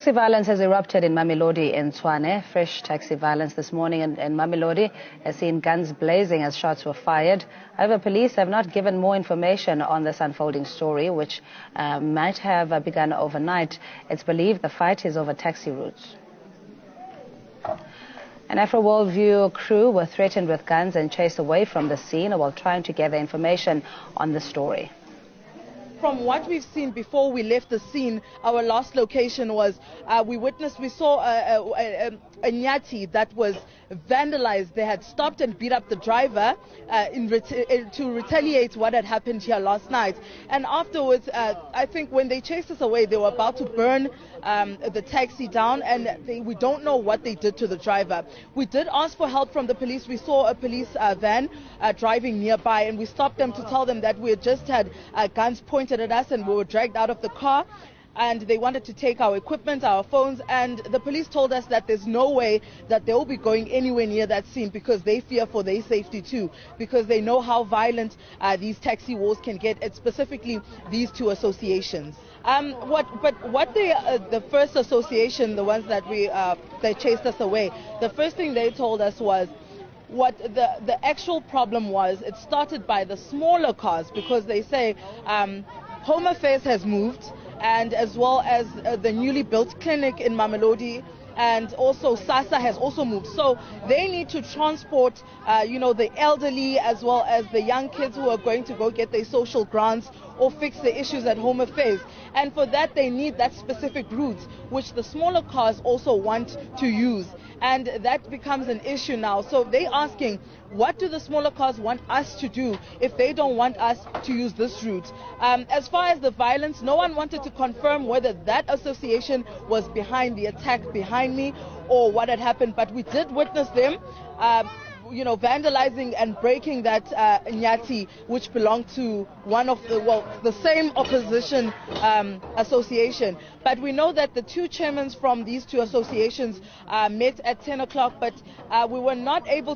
Taxi violence has erupted in Mamelodi in Tshwane. Fresh taxi violence this morning in Mamelodi has seen guns blazing as shots were fired. However, police have not given more information on this unfolding story, which might have begun overnight. It's believed the fight is over taxi routes. An Afro Worldview crew were threatened with guns and chased away from the scene while trying to gather information on the story. From what we've seen before we left the scene, our last location was, we saw a Nyati that was vandalized. They had stopped and beat up the driver to retaliate what had happened here last night. And afterwards, I think when they chased us away, they were about to burn the taxi down, and we don't know what they did to the driver. We did ask for help from the police. We saw a police van driving nearby, and we stopped them to tell them that we had just had guns pointed at us and we were dragged out of the car, and they wanted to take our equipment, our phones, and the police told us that there's no way that they will be going anywhere near that scene because they fear for their safety too, because they know how violent these taxi wars can get, specifically these two associations. The first association, the ones that they chased us away, the first thing they told us was what the actual problem was. It started by the smaller cars, because they say Home Affairs has moved, and as well as the newly built clinic in Mamelodi, and also SASA has also moved. So they need to transport, the elderly as well as the young kids who are going to go get their social grants or fix the issues at Home Affairs. And for that, they need that specific route, which the smaller cars also want to use. And that becomes an issue now. So they're asking, what do the smaller cars want us to do if they don't want us to use this route? As far as the violence, no one wanted to confirm whether that association was behind the attack behind me or what had happened, but we did witness them vandalizing and breaking that Nyati, which belonged to one of the same opposition association. But we know that the two chairmen from these two associations met at 10 o'clock, but we were not able to